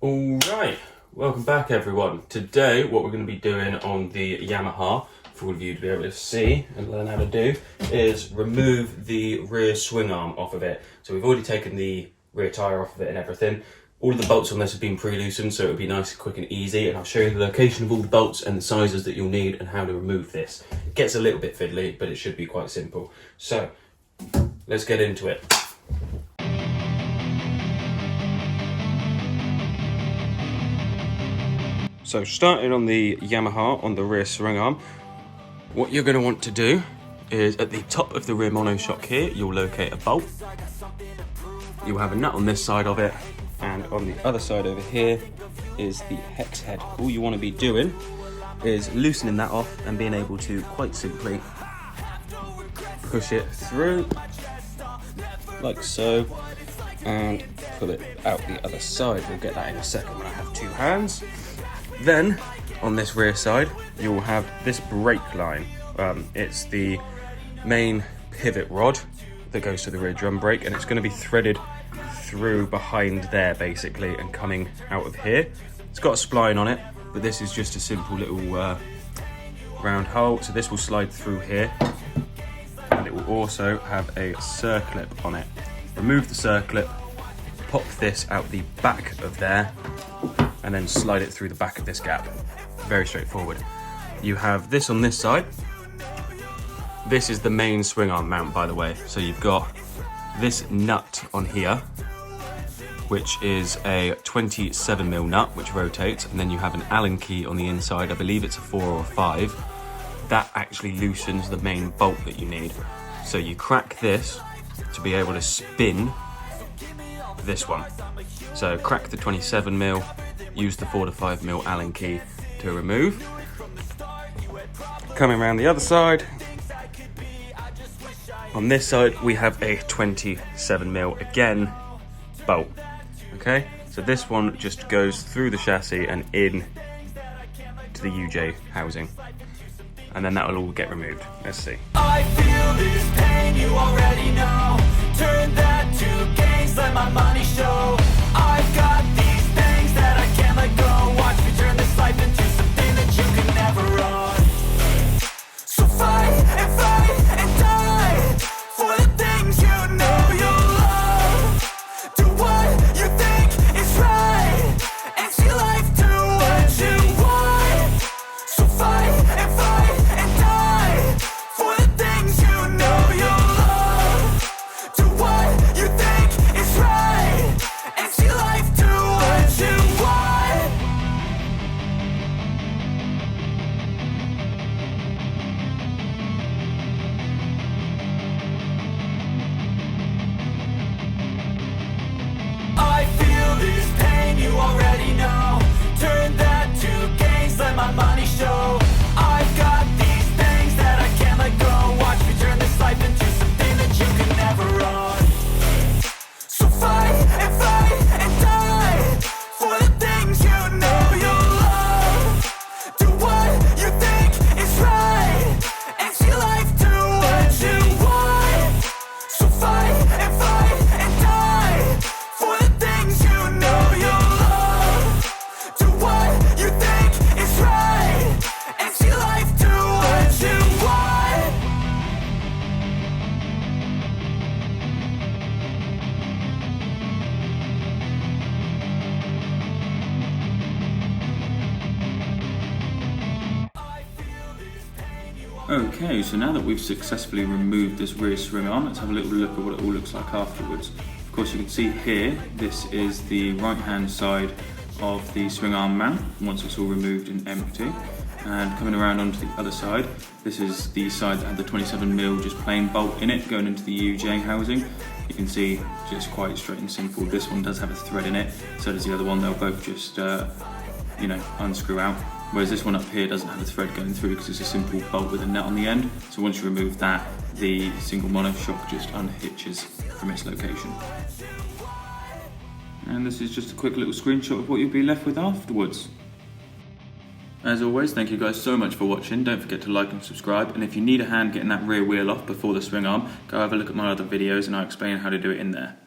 Alright, welcome back everyone. Today what we're going to be doing on the Yamaha, for all of you to be able to see and learn how to do, is remove the rear swing arm off of it. So we've already taken the rear tyre off of it and everything. All of the bolts on this have been pre-loosened, so it'll be nice, quick and easy, and I'll show you the location of all the bolts and the sizes that you'll need and how to remove this. It gets a little bit fiddly, but it should be quite simple. So, let's get into it. So starting on the Yamaha on the rear swing arm, what you're going to want to do is at the top of the rear monoshock here, you'll locate a bolt. You'll have a nut on this side of it, and on the other side over here is the hex head. All you want to be doing is loosening that off and being able to quite simply push it through like so and pull it out the other side. We'll get that in a second when I have two hands. Then, on this rear side, you'll have this brake line. It's the main pivot rod that goes to the rear drum brake, and it's going to be threaded through behind there, basically, and coming out of here. It's got a spline on it, but this is just a simple little round hole. So this will slide through here, and it will also have a circlip on it. Remove the circlip, pop this out the back of there, and then slide it through the back of this gap. Very straightforward. You have this on this side. This is the main swing arm mount, by the way. So you've got this nut on here, which is a 27mm nut, which rotates, and then you have an Allen key on the inside. I believe it's a 4 or a 5. That actually loosens the main bolt that you need. So you crack this to be able to spin this one. So crack the 27mm, use the 4 to 5mm Allen key to remove. Coming around the other side, on this side we have a 27mm again bolt. Okay, so this one just goes through the chassis and in to the UJ housing, and then that will all get removed. Let's see. I feel this pain, you already know. Turn that to gains, let my money show. I've got these things that I can't let go. Watch me turn this life into something that you can never run. So fight and die for the things you know you love. Do what you think is right and see life do what you want. So fight and die for the things you know you love. Do what you think is right and see life do what you want. I feel this pain, you already know. Turn that to gains, let my money show. I've got these things that I can't let go. Watch me turn this life into something that you can never run. So fight and die for the things you know you love. Do what you think is right and see life do what you want. So fight and die for the things you know you love. Do what you think is right and see life do what you want. Okay, so now that we've successfully removed this rear swing arm, let's have a little look at what it all looks like afterwards. Of course, you can see here, this is the right-hand side of the swing arm mount, once it's all removed and empty. And coming around onto the other side, this is the side that had the 27mm just plain bolt in it, going into the UJ housing. You can see, just quite straight and simple. This one does have a thread in it, so does the other one. They'll both just, unscrew out. Whereas this one up here doesn't have a thread going through because it's a simple bolt with a nut on the end. So once you remove that, the single monoshock just unhitches from its location. And this is just a quick little screenshot of what you'll be left with afterwards. As always, thank you guys so much for watching. Don't forget to like and subscribe. And if you need a hand getting that rear wheel off before the swing arm, go have a look at my other videos and I'll explain how to do it in there.